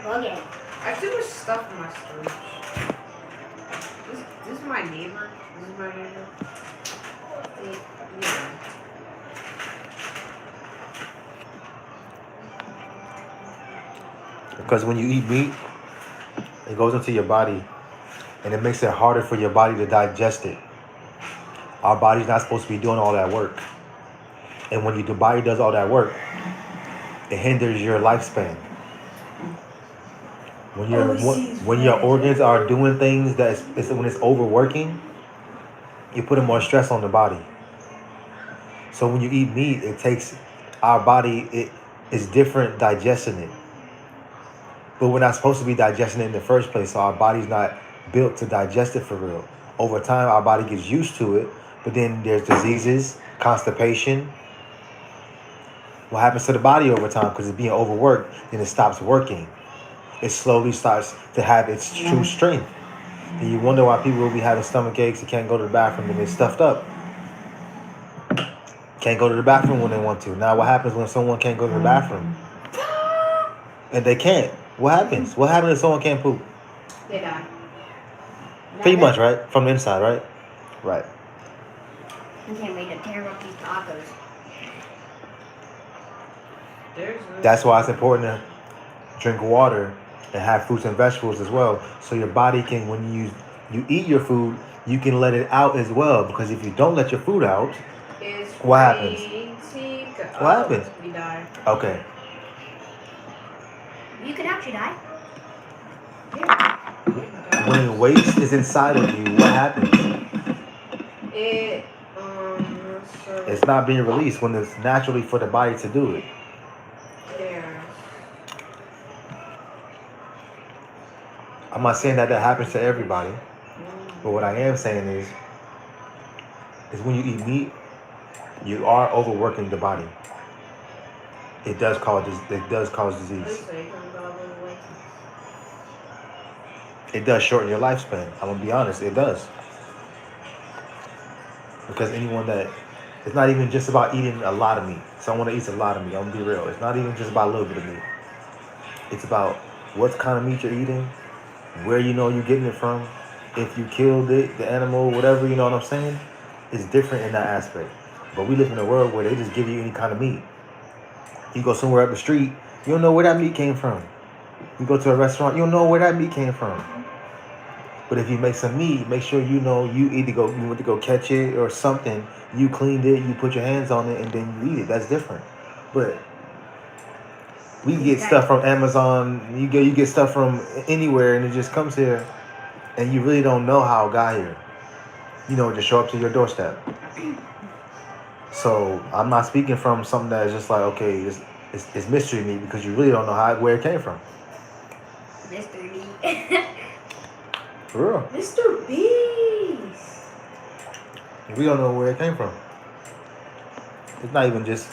Okay. I have too much stuff in my storage. This is my neighbor. This is my neighbor. Yeah. Because when you eat meat, it goes into your body and it makes it harder for your body to digest it. Our body's not supposed to be doing all that work. And when the body does all that work, it hinders your lifespan. When your organs are doing things when it's overworking, you put more stress on the body. So when you eat meat, it takes our body, it is different digesting it. But we're not supposed to be digesting it in the first place, so our body's not built to digest it for real. Over time, our body gets used to it, but then there's diseases, constipation. What happens to the body over time because it's being overworked, then it stops working. It slowly starts to have its true strength. And you wonder why people will be having stomach aches and can't go to the bathroom and they're stuffed up. Can't go to the bathroom when they want to. Now what happens when someone can't go to the bathroom? And they can't. What happens? What happens if someone can't poop? They die. Pretty much, right? From the inside, right? Right. I can't wait to tear up these tacos. That's why it's important to drink water and have fruits and vegetables as well. So your body can, when you eat your food, you can let it out as well. Because if you don't let your food out, what happens? What happens? We die. Okay. You can actually die. When waste is inside of you, what happens? It's not being released when it's naturally for the body to do it. I'm not saying that happens to everybody, but what I am saying is when you eat meat, you are overworking the body. It does cause disease. It does shorten your lifespan. I'm gonna be honest, it does. Because it's not even just about eating a lot of meat. Someone that eats a lot of meat, I'm gonna be real. It's not even just about a little bit of meat. It's about what kind of meat you're eating, where you know you're getting it from, if you killed it, the animal, whatever, you know what I'm saying? It's different in that aspect. But we live in a world where they just give you any kind of meat. You go somewhere up the street, you don't know where that meat came from. You go to a restaurant, you don't know where that meat came from. But if you make some meat, make sure you know you went to go catch it or something, you cleaned it, you put your hands on it, and then you eat it. That's different. But we get stuff from Amazon, you get stuff from anywhere, and it just comes here, and you really don't know how it got here. You know, it just show up to your doorstep. So I'm not speaking from something that is just like, okay, it's mystery meat, because you really don't know where it came from. Mystery meat. For real. Mr. Beast. We don't know where it came from. It's not even just,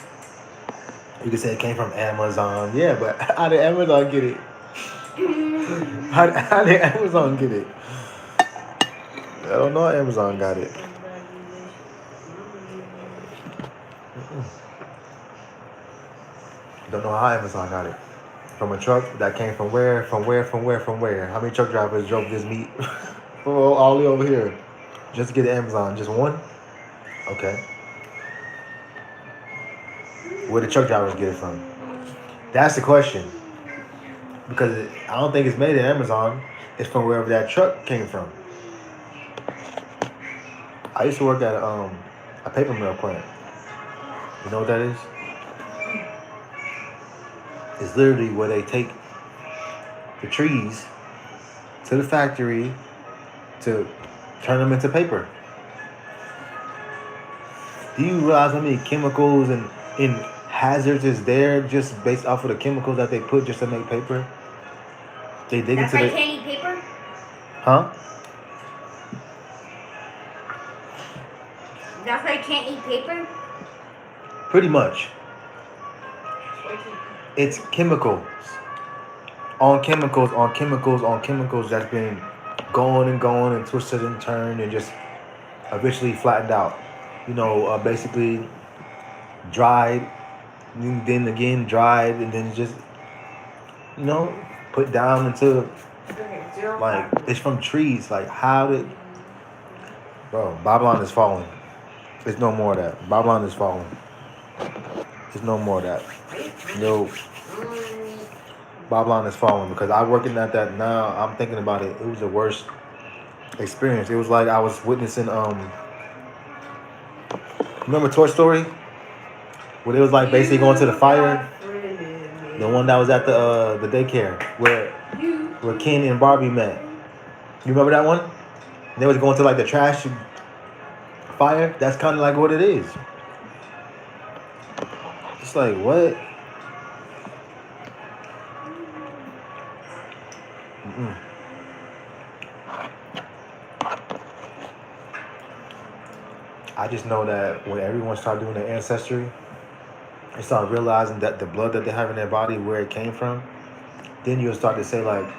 you can say it came from Amazon. Yeah, but how did Amazon get it? How did Amazon get it? I don't know how Amazon got it. Don't know how Amazon got it. From a truck that came from where? From where? How many truck drivers drove this meat all the way over here just to get to Amazon? Just one? Okay. Where the truck drivers get it from? That's the question. Because I don't think it's made in Amazon. It's from wherever that truck came from. I used to work at a paper mill plant. You know what that is? It's literally where they take the trees to the factory to turn them into paper. Do you realize how many chemicals and hazards is there just based off of the chemicals that they put just to make paper? They dig That's into why you can't eat paper? Huh? That's why you can't eat paper? Pretty much. It's chemicals. On chemicals that's been going and twisted and turned and just eventually flattened out. You know, basically dried, then again dried, and then just, you know, put down into, Okay, 0 like, factor. it's from trees. Like, how did, bro, Babylon is falling. There's no more of that. Babylon is falling. There's no more of that. No, Babylon is falling because I'm working at that now. I'm thinking about it. It was the worst experience. It was like I was witnessing, remember Toy Story? Where it was like basically going to the fire. The one that was at the daycare where Ken and Barbie met. You remember that one? They was going to like the trash fire. That's kind of like what it is. It's like what? Mm-mm. I just know that when everyone started doing their ancestry, they start realizing that the blood that they have in their body, where it came from, then you'll start to say like,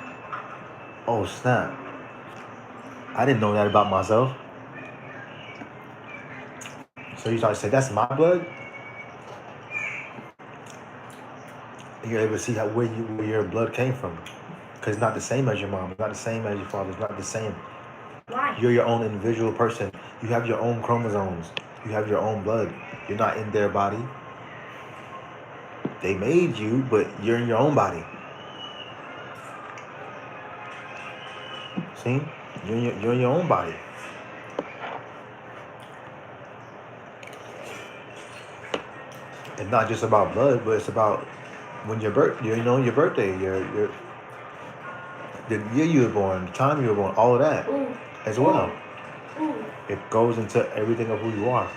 oh snap, I didn't know that about myself. So you start to say, that's my blood. And you're able to see how where your blood came from. Because it's not the same as your mom. It's not the same as your father. It's not the same. Why? You're your own individual person. You have your own chromosomes. You have your own blood. You're not in their body. They made you, but you're in your own body. See? You're in your own body. It's not just about blood, but it's about when your birthday, the year you were born, the time you were born, all of that as well. It goes into everything of who you are.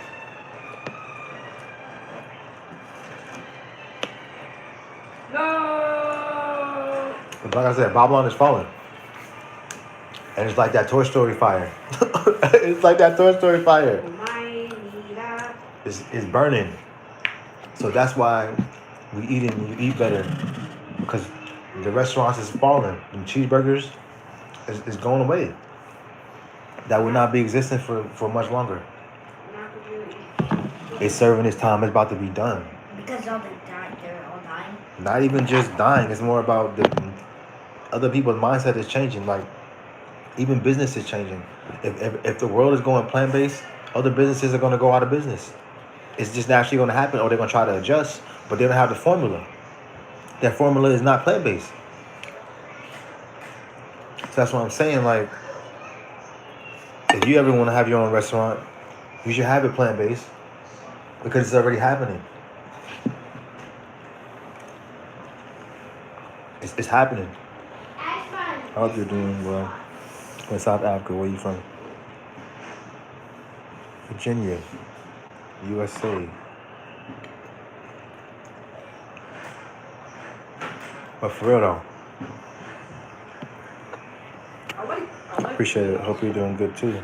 No. But like I said, Babylon is falling. And it's like that Toy Story fire. It's like that Toy Story fire. It's burning. So that's why you eat better. Because the restaurants is falling. The cheeseburgers is going away. That will not be existing for much longer. It's serving its time. It's about to be done. Because they're all dying. Not even just dying. It's more about the other people's mindset is changing. Like, even business is changing. If the world is going plant-based, other businesses are going to go out of business. It's just naturally going to happen, or they're going to try to adjust, but they don't have the formula. That formula is not plant-based. So that's what I'm saying. Like, if you ever want to have your own restaurant, you should have it plant-based because it's already happening. It's happening. I hope you're doing well. In South Africa, where you from? Virginia, USA. But for real though, appreciate it. Hope you're doing good too.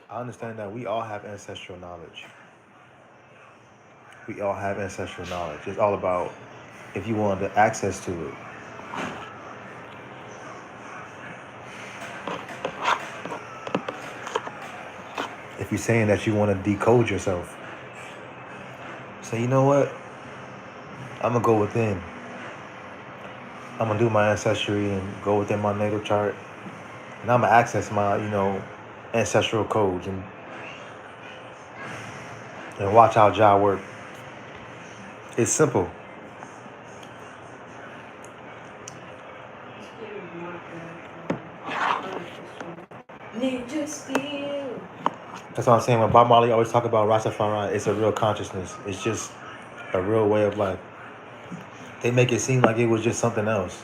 I understand that we all have ancestral knowledge. We all have ancestral knowledge. It's all about if you want the access to it. If you're saying that you want to decode yourself, say, you know what? I'm going to go within. I'm going to do my ancestry and go within my natal chart. And I'm going to access my, ancestral codes and watch how Jah work. It's simple. Ninja steel. That's what I'm saying. When Bob Marley always talk about Rastafari, it's a real consciousness. It's just a real way of life. They make it seem like it was just something else.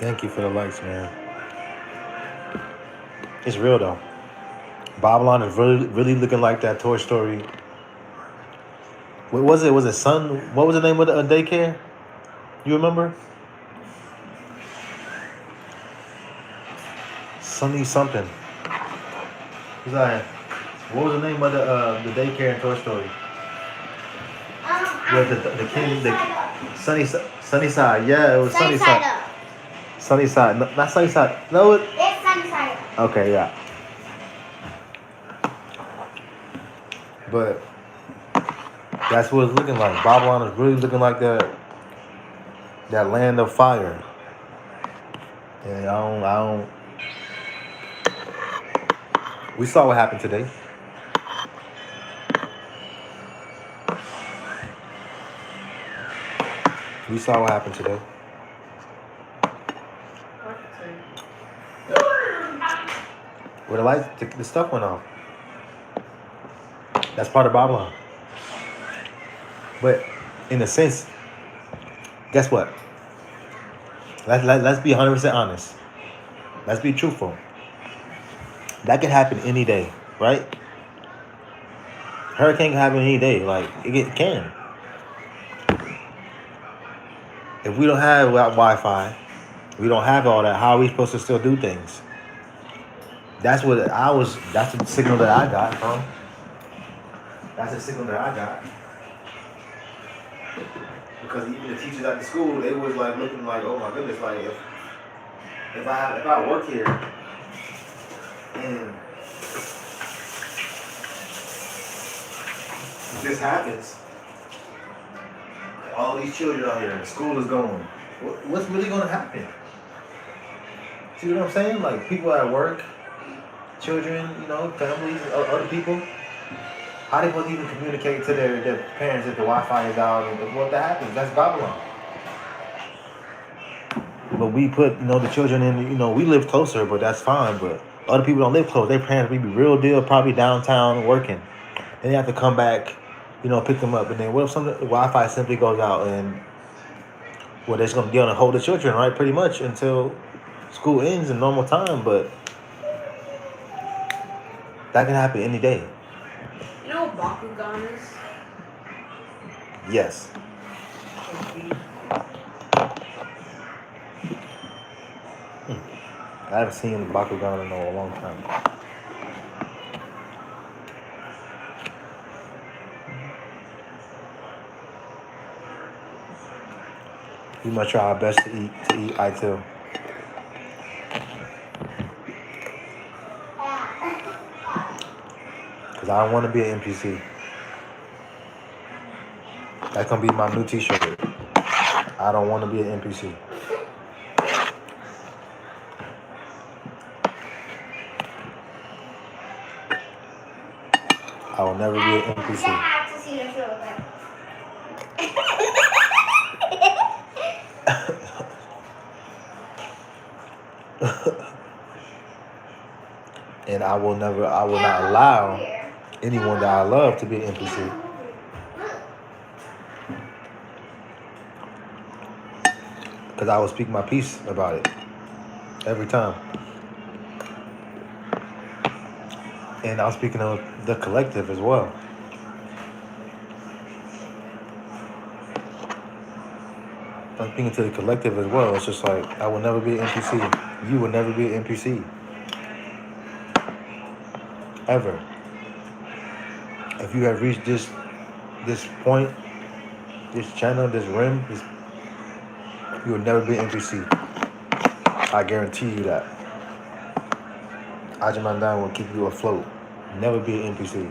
Thank you for the likes, man. It's real though. Babylon is really looking like that Toy Story. What was it? Was it Sun? What was the name of the daycare? You remember? Sunny something. Who's that? What was the name of the daycare in Toy Story? Yeah, the kid, Sunnyside. Yeah, it was Sunnyside. Up. Sunnyside, no, not Sunnyside. No, It's Sunnyside Up. okay, yeah. But that's what it's looking like. Babylon is really looking like that land of fire. And I don't. We saw what happened today. We saw what happened today. Where the lights, the stuff went off. That's part of Babylon. But in a sense, guess what? Let's be 100% honest. Let's be truthful. That can happen any day, right? Hurricane can happen any day. Like, it can. If we don't have Wi-Fi, we don't have all that, how are we supposed to still do things? That's the signal that I got from. That's the signal that I got. Because even the teachers at the school, they was like looking like, oh my goodness, like if I work here and this happens, all these children out here, school is going, what's really going to happen? See what I'm saying? Like people at work, children, families, other people. How they supposed to even communicate to their parents if the Wi-Fi is out and what that happens? That's Babylon. But we put, the children in, we live closer, but that's fine. But other people don't live close. Their parents may be real deal, probably downtown working. And they have to come back, pick them up. And then what if the Wi-Fi simply goes out and, well, they're just going to be on a hold the children, right? Pretty much until school ends in normal time. But that can happen any day. You know what Bakugan is? Yes. I haven't seen Bakugan in a long time. We must try our best to eat I too. Because I don't want to be an NPC. That's going to be my new t-shirt. I don't want to be an NPC. I will never be an NPC. I have to see the film. And I will not allow anyone that I love to be an NPC. Because I will speak my piece about it every time. And I'm speaking of the collective as well. I'm speaking to the collective as well. It's just like, I will never be an NPC. You will never be an NPC. Ever. If you have reached this point, this channel, this rim, you will never be an NPC. I guarantee you that. Ajamandan will keep you afloat. Never be an NPC.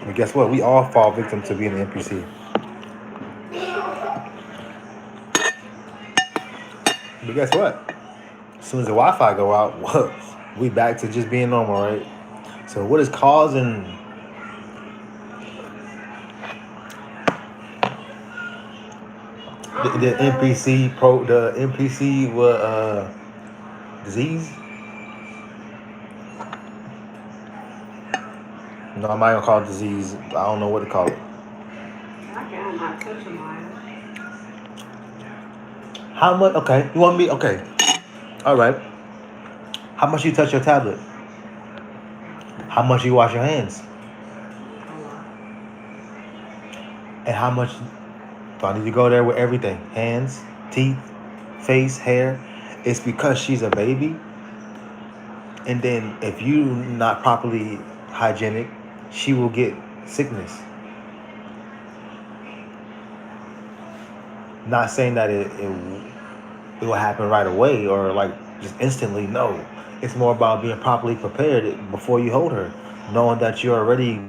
But guess what? We all fall victim to being an NPC. But guess what? As soon as the Wi-Fi go out, we back to just being normal, right? So what is causing the NPC disease? No, I'm not gonna call it disease. I don't know what to call it. I cannot touch mine. How much? Okay, you want me? Okay. All right. How much you touch your tablet? How much you wash your hands? And how much do I need to go there with everything? Hands, teeth, face, hair. It's because she's a baby. And then if you not properly hygienic, she will get sickness. Not saying that it will happen right away or like just instantly. No, it's more about being properly prepared before you hold her, knowing that you're already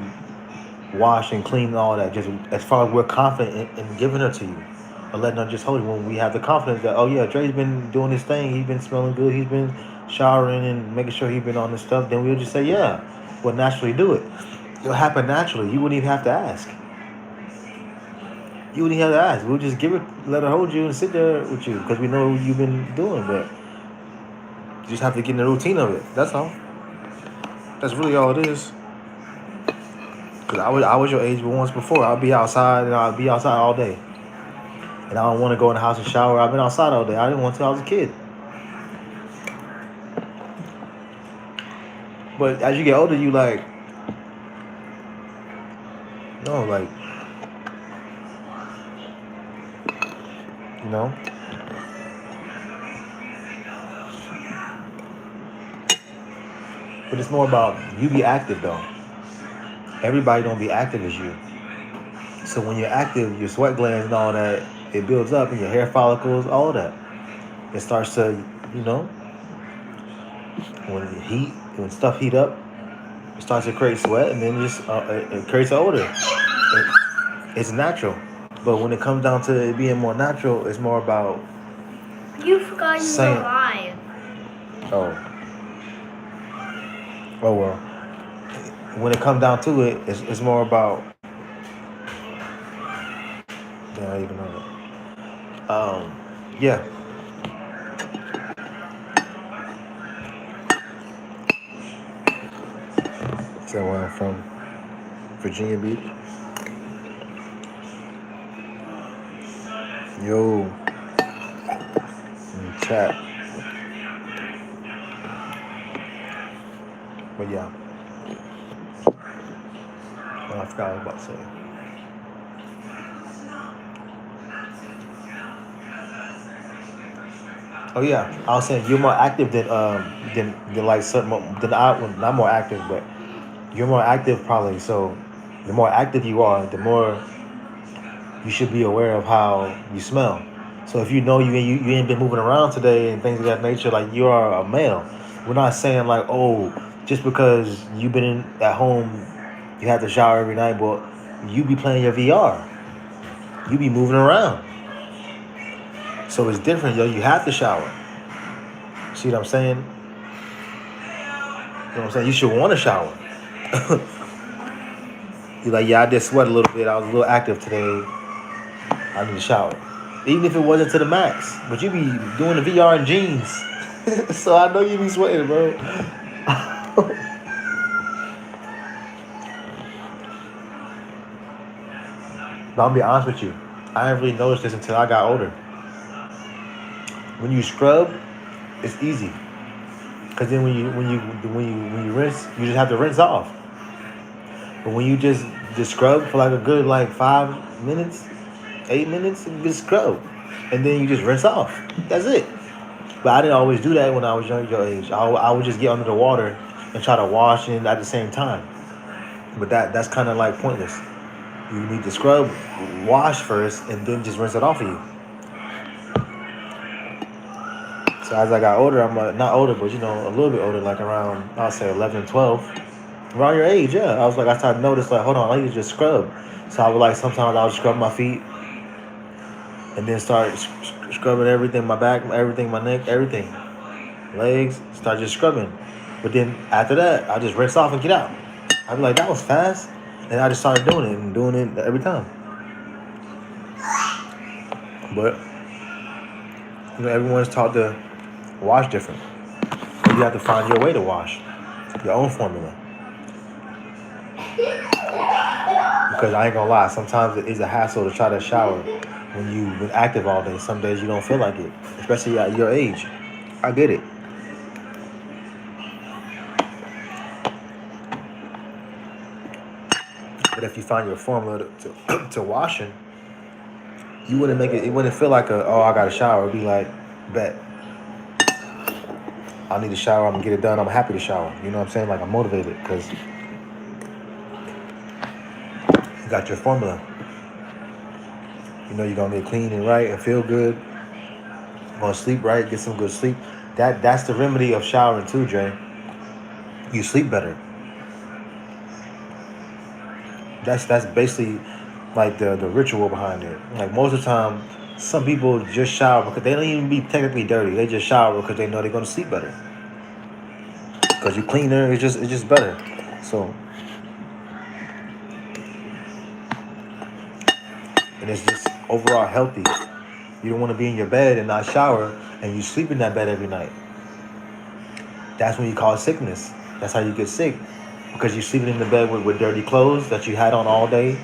washed and clean and all that. Just as far as we're confident in giving her to you, or letting her just hold it. When we have the confidence that, oh yeah, Dre's been doing his thing, he's been smelling good, he's been showering and making sure he's been on this stuff, then we'll just say yeah, we'll naturally do it. It'll happen naturally. You wouldn't even have to ask. You wouldn't even have to ask. We'll just give it, let her hold you and sit there with you because we know what you've been doing. But you just have to get in the routine of it. That's all. That's really all it is. Cause I was your age once before. I'll be outside and I'll be outside all day. And I don't want to go in the house and shower. I've been outside all day. I didn't want to. I was a kid. But as you get older, you like, no, like, you know. But it's more about you be active though. Everybody don't be active as you. So when you're active, your sweat glands and all that, it builds up and your hair follicles, all of that. It starts to, you know, when stuff heat up, it starts to create sweat and then it creates an odor. It's natural. But when it comes down to it being more natural, it's more about You forgot you were live. Oh well. When it comes down to it, it's more about. Yeah, I even know that. Yeah. Is that where I'm from? Virginia Beach. Yo. In chat. But yeah. Oh, I forgot what I was about to say. Oh yeah, I was saying you're more active than like certain than I. Well, not more active, but you're more active probably. So the more active you are, the more you should be aware of how you smell. So if you know you ain't been moving around today and things of that nature, like you are a male. We're not saying like, oh, just because you've been at home, you have to shower every night, but you be playing your VR. You be moving around. So it's different, yo. You have to shower. See what I'm saying? You know what I'm saying? You should want to shower. You're like, yeah, I did sweat a little bit. I was a little active today. I need to shower. Even if it wasn't to the max. But you be doing the VR in jeans. So I know you be sweating, bro. But I'll be honest with you. I didn't really notice this until I got older. When you scrub, it's easy. Cause then when you rinse, you just have to rinse off. But when you just scrub for like a good like 5 minutes, 8 minutes, you just scrub, and then you just rinse off. That's it. But I didn't always do that when I was your age. I would just get under the water and try to wash in at the same time. But that's kind of like pointless. You need to scrub, wash first, and then just rinse it off of you. So as I got older, I'm not older, but you know, a little bit older, like around, I'll say 11, 12. Around your age, yeah. I was like, I started to notice, like, hold on, I need to just scrub. So I would like, sometimes I would scrub my feet and then start scrubbing everything, my back, everything, my neck, everything. Legs, start just scrubbing. But then after that, I just rinse off and get out. I'd be like, that was fast. And I just started doing it every time. But, you know, everyone's taught to wash different. You have to find your way to wash, your own formula. Because I ain't gonna lie, sometimes it is a hassle to try to shower when you've been active all day. Some days you don't feel like it, especially at your age. I get it. But if you find your formula to washing, you wouldn't make it. It wouldn't feel like I got a shower. It'd be like, bet I need a shower. I'm gonna get it done. I'm happy to shower. You know what I'm saying? Like I'm motivated because you got your formula. You know you're gonna get clean and right and feel good. You're gonna sleep right, get some good sleep. That's the remedy of showering too, Dre. You sleep better. That's basically like the ritual behind it. Like most of the time, some people just shower because they don't even be technically dirty. They just shower because they know they're gonna sleep better. Because you cleaner, it's just better. So, and it's just overall healthy. You don't want to be in your bed and not shower, and you sleep in that bed every night. That's when you cause sickness. That's how you get sick, because you're sleeping in the bed with dirty clothes that you had on all day.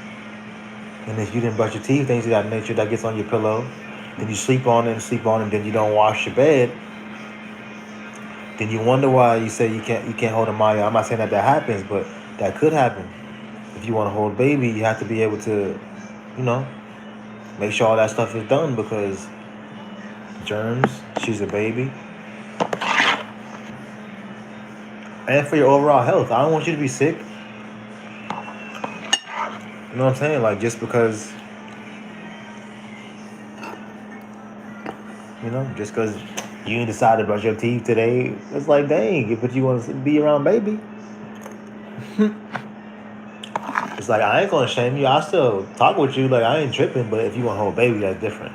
And if you didn't brush your teeth, things of that nature that gets on your pillow, then you sleep on it, and then you don't wash your bed. Then you wonder why you say you can't hold a Maya. I'm not saying that happens, but that could happen. If you want to hold a baby, you have to be able to, you know, make sure all that stuff is done, because germs, she's a baby. And for your overall health. I don't want you to be sick. You know what I'm saying? Like, just because, just because you ain't decided to brush your teeth today, it's like, dang, but you want to be around baby. It's like, I ain't going to shame you. I still talk with you. Like, I ain't tripping. But if you want to hold baby, that's different.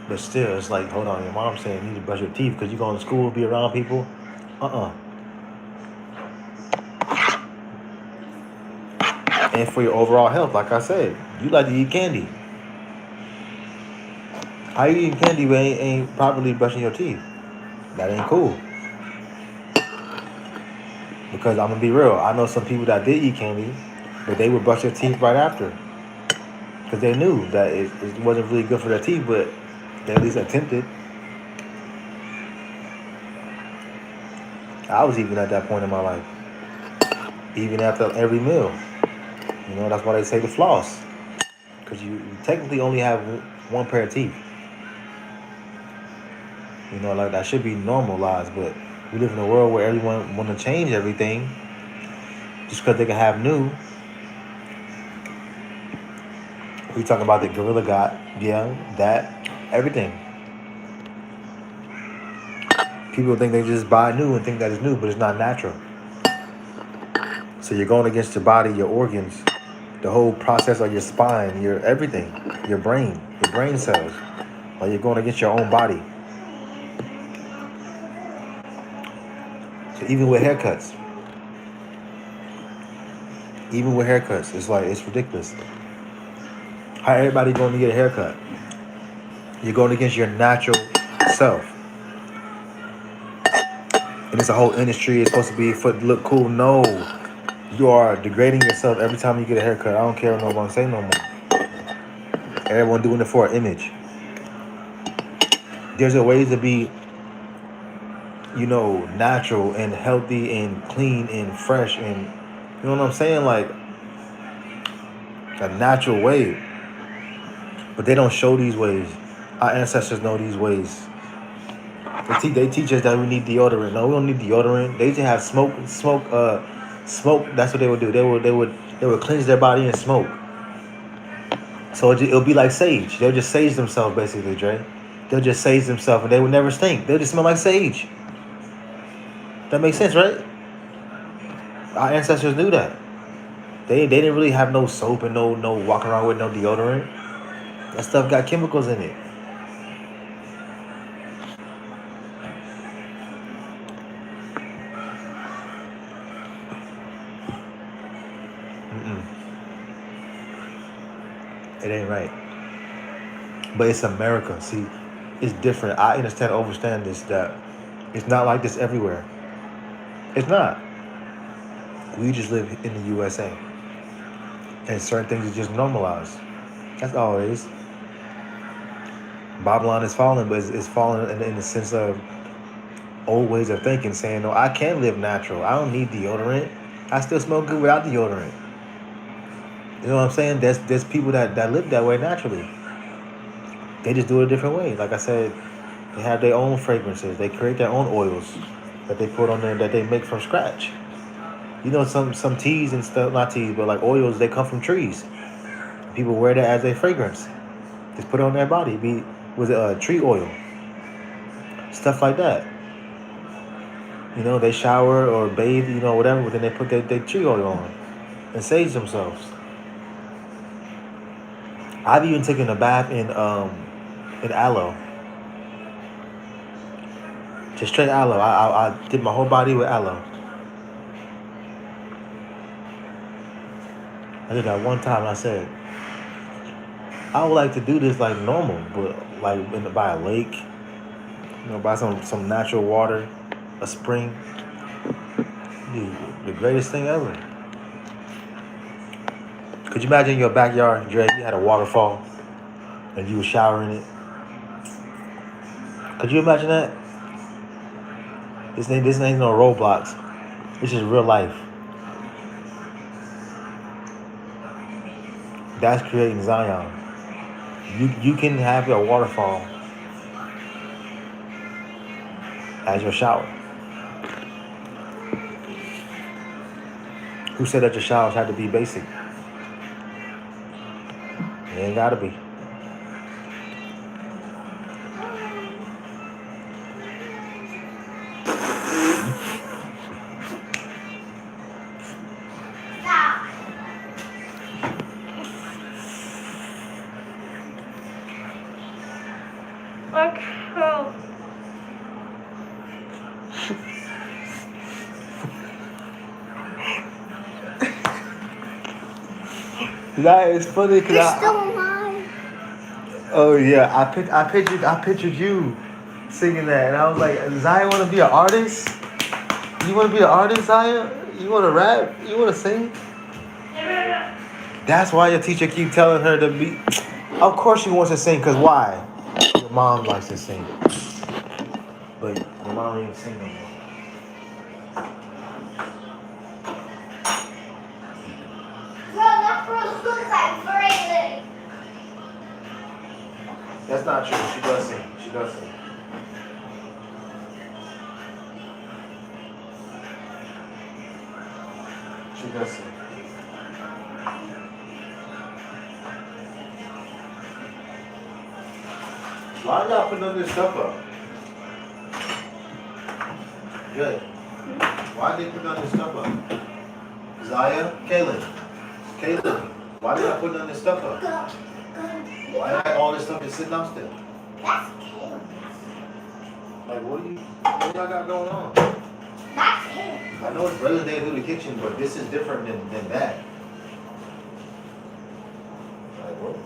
But still, it's like, hold on. Your mom saying you need to brush your teeth because you going to school, be around people. And for your overall health, like I said, you like to eat candy. How you eating candy but ain't properly brushing your teeth? That ain't cool. Because I'm going to be real. I know some people that did eat candy, but they would brush their teeth right after. Because they knew that it wasn't really good for their teeth, but they at least attempted. I was even at that point in my life. Even after every meal. That's why they say to floss. Because you technically only have one pair of teeth. Like that should be normalized, but we live in a world where everyone want to change everything just because they can have new. We talking about the Gorilla God, that, everything. People think they just buy new and think that it's new, but it's not natural. So you're going against your body, your organs, the whole process of your spine, your everything, your brain cells. Like you're going against your own body. So even with haircuts, it's like, it's ridiculous. How everybody going to get a haircut? You're going against your natural self. And it's a whole industry. It's supposed to be for look cool. No. You are degrading yourself every time you get a haircut. I don't care what no one say no more. Everyone doing it for an image. There's a way to be, natural and healthy and clean and fresh and, you know what I'm saying? Like, a natural way. But they don't show these ways. Our ancestors know these ways. They teach us that we need deodorant. No, we don't need deodorant. They just have smoke. That's what they would do. They would cleanse their body and smoke. So it'll be like sage. They'll just sage themselves, basically, Dre. They'll just sage themselves, and they would never stink. They'll just smell like sage. That makes sense, right? Our ancestors knew that. They didn't really have no soap and no walking around with no deodorant. That stuff got chemicals in it. It ain't right. But it's America. See, it's different. I understand this, that it's not like this everywhere. It's not. We just live in the USA. And certain things are just normalized. That's all it is. Babylon is falling, but it's falling in the sense of old ways of thinking, saying, no, I can live natural. I don't need deodorant. I still smell good without deodorant. You know what I'm saying? There's people that live that way naturally. They just do it a different way. Like I said, they have their own fragrances. They create their own oils that they put on there that they make from scratch. You know, some teas and stuff, not teas, but like oils, they come from trees. People wear that as a fragrance. Just put it on their body. Was it tree oil? Stuff like that. You know, they shower or bathe, you know, whatever, but then they put their tree oil on and sage themselves. I've even taken a bath in aloe. Just straight aloe. I did my whole body with aloe. I did that one time and I said, I would like to do this like normal, but like by a lake, you know, by some natural water, a spring. Dude, the greatest thing ever. Could you imagine in your backyard, Dre, you had a waterfall and you were showering it? Could you imagine that? This ain't no Roblox. This is real life. That's creating Zion. You can have your waterfall as your shower. Who said that your showers had to be basic? It ain't gotta be. That is funny because You're still alive. Oh yeah, I pictured you singing that, and I was like, Zion, want to be an artist? You want to be an artist, Zion? You want to rap? You want to sing? That's why your teacher keep telling her to be. Of course she wants to sing, cause why? Your mom likes to sing, but your mom ain't sing no more. That's not true. She does sing. She does sing. She does sing. Why y'all putting all this stuff up? Good. Why they putting all this stuff up? Zaya? Kaylin. Why they not putting all this stuff up? Why all this stuff is sitting up still? That's Caleb. Like, what y'all got going on? That's Caleb. I know it's brother's day to do the kitchen, but this is different than that. Like, what?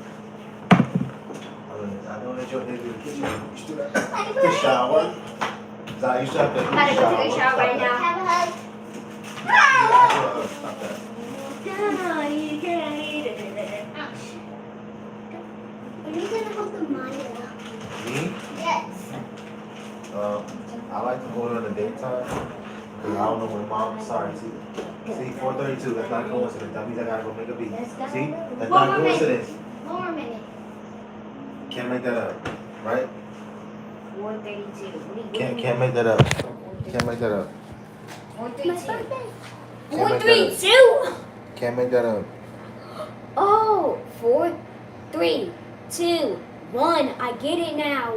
I know that your day to do the kitchen. You still got to shower. Zai, you still have to do the shower. I'm going to take a shower right now. Have a hug. Stop that. No, you can't eat it. Ouch. Are you going to hold the monitor? Me? Yes. I like to hold it in the daytime. Because I don't know when mom, sorry, see, 4:32, that's not a coincidence. That means I gotta go make a beat. See? That's not a coincidence. One more minute. Can't make that up, right? 1:32. Can't make that up. Can't make that up. 1:32. Can't make that up. 1:32. Can't make that up. Oh, 4, 3, 2, 1. I get it now.